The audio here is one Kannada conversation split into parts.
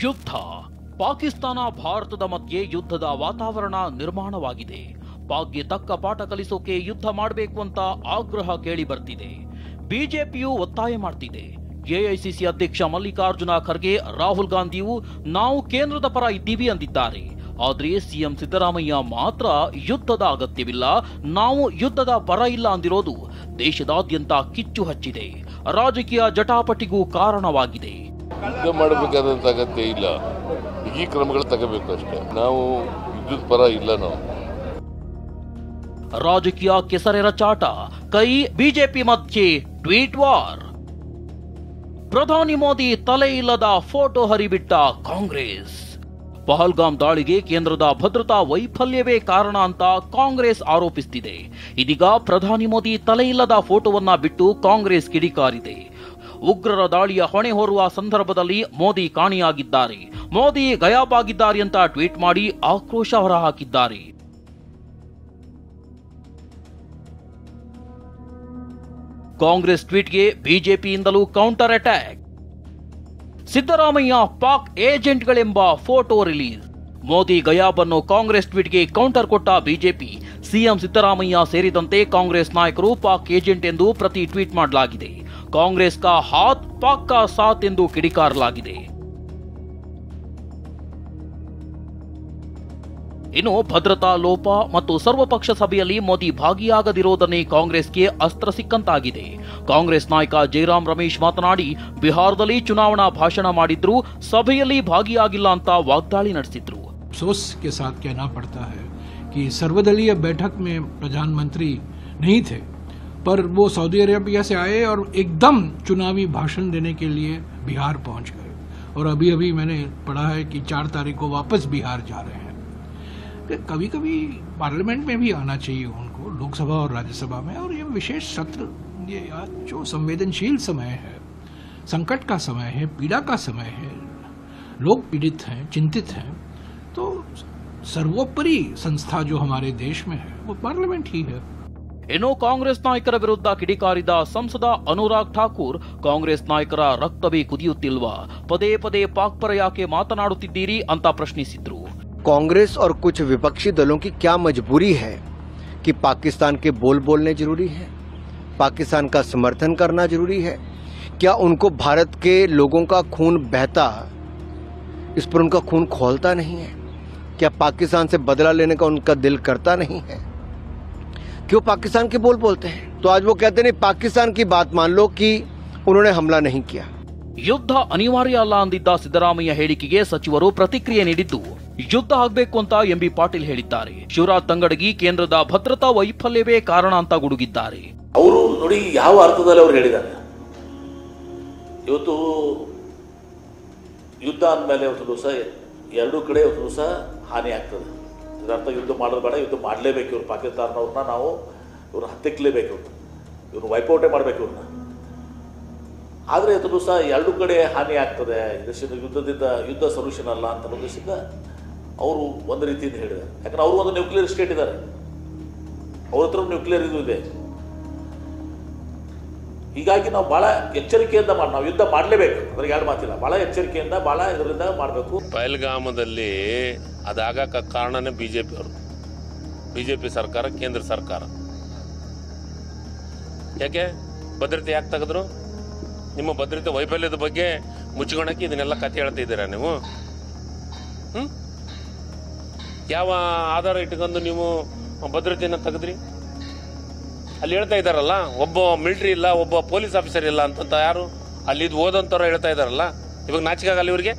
ಯುದ್ಧ. ಪಾಕಿಸ್ತಾನ ಭಾರತದ ಮಧ್ಯೆ ಯುದ್ಧದ ವಾತಾವರಣ ನಿರ್ಮಾಣವಾಗಿದೆ. ಪಾಕ್ಗೆ ತಕ್ಕ ಪಾಠ ಕಲಿಸೋಕೆ ಯುದ್ಧ ಮಾಡಬೇಕು ಅಂತ ಆಗ್ರಹ ಕೇಳಿ ಬರ್ತಿದೆ. ಬಿಜೆಪಿಯು ಒತ್ತಾಯ ಮಾಡ್ತಿದೆ. ಎಐಸಿಸಿ ಅಧ್ಯಕ್ಷ ಮಲ್ಲಿಕಾರ್ಜುನ ಖರ್ಗೆ, ರಾಹುಲ್ ಗಾಂಧಿಯು ನಾವು ಕೇಂದ್ರದ ಪರ ಇದ್ದೀವಿ ಅಂದಿದ್ದಾರೆ. ಆದರೆ ಸಿಎಂ ಸಿದ್ದರಾಮಯ್ಯ ಮಾತ್ರ ಯುದ್ಧದ ಅಗತ್ಯವಿಲ್ಲ, ನಾವು ಯುದ್ಧದ ಪರ ಇಲ್ಲ ಅಂದಿರೋದು ದೇಶದಾದ್ಯಂತ ಕಿಚ್ಚು ಹಚ್ಚಿದೆ. ರಾಜಕೀಯ ಜಟಾಪಟಿಗೂ ಕಾರಣವಾಗಿದೆ. ಯುದ್ಧ ಮಾಡಬೇಕಾದಂತ ಅಗತ್ಯ ಇಲ್ಲ, ಈ ಕ್ರಮಗಳು ತಗೋಬೇಕು ಅಷ್ಟೇ. ನಾವು ಯುದ್ಧದ ಪರ ಇಲ್ಲ. ನಾವು ರಾಜಕೀಯ ಕೆಸರೆರಚಾಟ, ಕೈ ಬಿಜೆಪಿ ಮಧ್ಯೆ ಟ್ವೀಟ್ ವಾರ್. ಪ್ರಧಾನಿ ಮೋದಿ ತಲೆ ಇಲ್ಲದ ಫೋಟೋ ಹರಿಬಿಟ್ಟ ಕಾಂಗ್ರೆಸ್. ಪಹಲ್ಗಾಮ್ ದಾಳಿಗೆ ಕೇಂದ್ರದ ಭದ್ರತಾ ವೈಫಲ್ಯವೇ ಕಾರಣ ಅಂತ ಕಾಂಗ್ರೆಸ್ ಆರೋಪಿಸುತ್ತಿದೆ. ಇದೀಗ ಪ್ರಧಾನಿ ಮೋದಿ ತಲೆ ಇಲ್ಲದ ಫೋಟೋವನ್ನ ಬಿಟ್ಟು ಕಾಂಗ್ರೆಸ್ ಕಿಡಿಕಾರಿದೆ. ಉಗ್ರರ ದಾಳಿಯ ಹೊಣೆ ಹೊರುವ ಸಂದರ್ಭದಲ್ಲಿ ಮೋದಿ ಕಾಣೆಯಾಗಿದ್ದಾರೆ, ಮೋದಿ ಗಯಾಬ್ ಆಗಿದ್ದಾರೆ ಅಂತ ಟ್ವೀಟ್ ಮಾಡಿ ಆಕ್ರೋಶ ಹೊರಹಾಕಿದ್ದಾರೆ. ಕಾಂಗ್ರೆಸ್ ಟ್ವೀಟ್ಗೆ ಬಿಜೆಪಿಯಿಂದಲೂ ಕೌಂಟರ್ ಅಟ್ಯಾಕ್. ಸಿದ್ದರಾಮಯ್ಯ ಪಾಕ್ ಏಜೆಂಟ್ಗಳೆಂಬ ಫೋಟೋ ರಿಲೀಸ್. ಮೋದಿ ಗಯಾಬ್ ಅನ್ನೋ ಕಾಂಗ್ರೆಸ್ ಟ್ವೀಟ್ಗೆ ಕೌಂಟರ್ ಕೊಟ್ಟ ಬಿಜೆಪಿ. ಸಿಎಂ ಸಿದ್ದರಾಮಯ್ಯ ಸೇರಿದಂತೆ ಕಾಂಗ್ರೆಸ್ ನಾಯಕರು ಪಾಕ್ ಏಜೆಂಟ್ ಎಂದು ಪ್ರತಿ ಟ್ವೀಟ್ ಮಾಡಲಾಗಿದೆ. ಕಾಂಗ್ರೆಸ್ ಕಾ ಹಾತ್ ಪಾಕ್ ಕಾ ಸಾಥ್ ಎಂದು ಕಿಡಿಕಾರಲಾಗಿದೆ. ಇನ್ನು ಭದ್ರತಾ ಲೋಪ ಮತ್ತು ಸರ್ವಪಕ್ಷ ಸಭೆಯಲ್ಲಿ ಮೋದಿ ಭಾಗಿಯಾಗದಿರೋದನ್ನೇ ಕಾಂಗ್ರೆಸ್ಗೆ ಅಸ್ತ್ರ ಸಿಕ್ಕಂತಾಗಿದೆ. ಕಾಂಗ್ರೆಸ್ ನಾಯಕ ಜೈರಾಮ್ ರಮೇಶ್ ಮಾತನಾಡಿ, ಬಿಹಾರದಲ್ಲಿ ಚುನಾವಣಾ ಭಾಷಣ ಮಾಡಿದ್ರು, ಸಭೆಯಲ್ಲಿ ಭಾಗಿಯಾಗಿಲ್ಲ ಅಂತ ವಾಗ್ದಾಳಿ ನಡೆಸಿದ್ರು. अफसोस के साथ कहना पड़ता है कि सर्वदलीय बैठक में प्रधानमंत्री नहीं थे, पर वो सऊदी अरेबिया से आए और एकदम चुनावी भाषण देने के लिए बिहार पहुंच गए. और अभी अभी मैंने पढ़ा है कि 4 तारीख को वापस बिहार जा रहे हैं. कभी कभी पार्लियामेंट में भी आना चाहिए उनको, लोकसभा और राज्यसभा में. और ये विशेष सत्र, ये जो संवेदनशील समय है, संकट का समय है, पीड़ा का समय है, लोग पीड़ित हैं, चिंतित हैं, तो सर्वोपरि संस्था जो हमारे देश में है वो पार्लियामेंट ही है. ಇನ್ನು ಕಾಂಗ್ರೆಸ್ ನಾಯಕರ ವಿರುದ್ಧ ಕಿಡಿಕಾರಿದ ಸಂಸದ ಅನುರಾಗ್ ಠಾಕೂರ್, ಕಾಂಗ್ರೆಸ್ ನಾಯಕರ ರಕ್ತವೇ ಕುದಿಯುತ್ತಿಲ್ವಾ, ಪದೇ ಪದೇ ಪಾಕ್ ಪರ ಯಾಕೆ ಮಾತನಾಡುತ್ತಿದ್ದೀರಿ ಅಂತ ಪ್ರಶ್ನಿಸಿದ್ರು. कांग्रेस और कुछ विपक्षी दलों की क्या मजबूरी है कि पाकिस्तान के बोल बोलने जरूरी है, पाकिस्तान का समर्थन करना जरूरी है? क्या उनको भारत के लोगों का खून बहता, इस पर उनका खून खौलता नहीं है? क्या पाकिस्तान से बदला लेने का उनका दिल करता नहीं है? क्यों पाकिस्तान के बोल बोलते हैं? तो आज वो कहते नहीं, पाकिस्तान की बात मान लो कि उन्होंने हमला नहीं किया. ಯುದ್ಧ ಅನಿವಾರ್ಯ ಅಲ್ಲ ಅಂದಿದ್ದ ಸಿದ್ದರಾಮಯ್ಯ ಹೇಳಿಕೆಗೆ ಸಚಿವರು ಪ್ರತಿಕ್ರಿಯೆ ನೀಡಿದ್ದು, ಯುದ್ಧ ಆಗಬೇಕು ಅಂತ ಎಂಬಿ ಪಾಟೀಲ್ ಹೇಳಿದ್ದಾರೆ. ಶಿವರಾಜ್ ತಂಗಡಗಿ ಕೇಂದ್ರದ ಭದ್ರತಾ ವೈಫಲ್ಯವೇ ಕಾರಣ ಅಂತ ಗುಡುಗಿದ್ದಾರೆ. ಅವರು ನೋಡಿ ಯಾವ ಅರ್ಥದಲ್ಲಿ ಅವರು ಹೇಳಿದ್ದಾರೆ. ಇವತ್ತು ಯುದ್ಧ ಅಂದಮೇಲೆ ಒಂದು ದಿವಸ ಎರಡೂ ಕಡೆ ಒಂದು ದಿವಸ ಹಾನಿ ಆಗ್ತದೆ. ಇದರರ್ಥ ಯುದ್ಧ ಮಾಡೋದು ಬೇಡ, ಯುದ್ಧ ಮಾಡಲೇಬೇಕು. ಇವ್ರು ಪಾಕಿಸ್ತಾನವ್ರನ್ನ ನಾವು ಇವ್ರನ್ನ ಹತ್ತಿಕ್ಕಲೇಬೇಕು, ಇವ್ರನ್ನ ವೈಪೌಟೇ ಮಾಡಬೇಕು ಇವ್ರನ್ನ. ಆದರೆ ಇವತ್ತು ದಿವಸ ಎರಡೂ ಕಡೆ ಹಾನಿ ಆಗ್ತದೆ, ಯುದ್ಧ ಸೊಲ್ಯೂಷನ್ ಅಲ್ಲ ಅಂತ ಉದ್ದೇಶದಿಂದ ಅವರು ಒಂದು ರೀತಿಯಿಂದ ಹೇಳಿದ್ದಾರೆ. ಯಾಕಂದ್ರೆ ಅವರು ಒಂದು ನ್ಯೂಕ್ಲಿಯರ್ ಸ್ಟೇಟ್ ಇದ್ದಾರೆ, ಅವ್ರ ಹತ್ರ ನ್ಯೂಕ್ಲಿಯರ್ ಇದು ಇದೆ. ಹೀಗಾಗಿ ನಾವು ಬಹಳ ಎಚ್ಚರಿಕೆಯಿಂದ ನಾವು ಯುದ್ಧ ಮಾಡಲೇಬೇಕು, ಅದ್ರಿಗೆ ಎರಡು ಮಾತಿಲ್ಲ. ಬಹಳ ಎಚ್ಚರಿಕೆಯಿಂದ ಬಹಳ ಇದರಿಂದ ಮಾಡಬೇಕು. ಪಹಲ್ಗಾಮದಲ್ಲಿ ಅದಾಗಕ್ಕೆ ಕಾರಣನೇ ಬಿಜೆಪಿ ಅವರು, ಬಿಜೆಪಿ ಸರ್ಕಾರ, ಕೇಂದ್ರ ಸರ್ಕಾರ. ಯಾಕೆ ಭದ್ರತೆ ಯಾಕೆ ತೆಗೆದ್ರು? ನಿಮ್ಮ ಭದ್ರತೆ ವೈಫಲ್ಯದ ಬಗ್ಗೆ ಮುಚ್ಚಿಕೊಳ್ಳಕ್ಕೆ ಇದನ್ನೆಲ್ಲ ಕಥೆ ಹೇಳ್ತಾ ಇದ್ದೀರಾ ನೀವು? ಯಾವ ಆಧಾರ ಇಟ್ಕೊಂಡು ನೀವು ಭದ್ರತೆಯನ್ನು ತೆಗೆದ್ರಿ? ಅಲ್ಲಿ ಹೇಳ್ತಾ ಇದ್ದಾರಲ್ಲ, ಒಬ್ಬ ಮಿಲಿಟರಿ ಇಲ್ಲ, ಒಬ್ಬ ಪೊಲೀಸ್ ಆಫೀಸರ್ ಇಲ್ಲ ಅಂತ ಯಾರು ಅಲ್ಲಿ ಓದಂತವ್ರು ಹೇಳ್ತಾ ಇದ್ದಾರಲ್ಲ, ಇವಾಗ ನಾಚಿಕೆ ಆಗಲ್ಲ ಇವರಿಗೆ?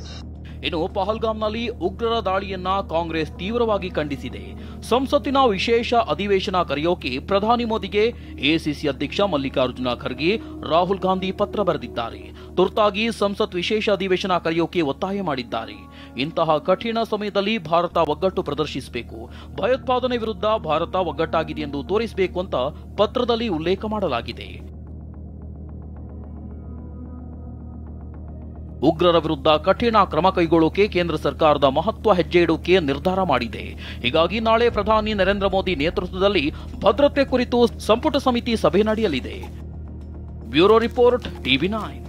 ಇನ್ನು ಪಹಲ್ಗಾಮ್ನಲ್ಲಿ ಉಗ್ರರ ದಾಳಿಯನ್ನ ಕಾಂಗ್ರೆಸ್ ತೀವ್ರವಾಗಿ ಖಂಡಿಸಿದೆ. ಸಂಸತ್ತಿನ ವಿಶೇಷ ಅಧಿವೇಶನ ಕರೆಯೋಕೆ ಪ್ರಧಾನಿ ಮೋದಿಗೆ ಎಐಸಿಸಿ ಅಧ್ಯಕ್ಷ ಮಲ್ಲಿಕಾರ್ಜುನ ಖರ್ಗೆ, ರಾಹುಲ್ ಗಾಂಧಿ ಪತ್ರ ಬರೆದಿದ್ದಾರೆ. ತುರ್ತಾಗಿ ಸಂಸತ್ ವಿಶೇಷ ಅಧಿವೇಶನ ಕರೆಯೋಕೆ ಒತ್ತಾಯ ಮಾಡಿದ್ದಾರೆ. ಇಂತಹ ಕಠಿಣ ಸಮಯದಲ್ಲಿ ಭಾರತ ಒಗ್ಗಟ್ಟು ಪ್ರದರ್ಶಿಸಬೇಕು, ಭಯೋತ್ಪಾದನೆ ವಿರುದ್ಧ ಭಾರತ ಒಗ್ಗಟ್ಟಾಗಿದೆ ಎಂದು ತೋರಿಸಬೇಕು ಅಂತ ಪತ್ರದಲ್ಲಿ ಉಲ್ಲೇಖ ಮಾಡಲಾಗಿದೆ. ಉಗ್ರರ ವಿರುದ್ಧ ಕಠಿಣ ಕ್ರಮ ಕೈಗೊಳ್ಳೋಕೆ ಕೇಂದ್ರ ಸರ್ಕಾರದ ಮಹತ್ವ ಹೆಜ್ಜೆ ಇಡೋಕೆ ನಿರ್ಧಾರ ಮಾಡಿದೆ. ಹೀಗಾಗಿ ನಾಳೆ ಪ್ರಧಾನಿ ನರೇಂದ್ರ ಮೋದಿ ನೇತೃತ್ವದಲ್ಲಿ ಭದ್ರತೆ ಕುರಿತು ಸಂಪುಟ ಸಮಿತಿ ಸಭೆ ನಡೆಯಲಿದೆ. Bureau report, TV9.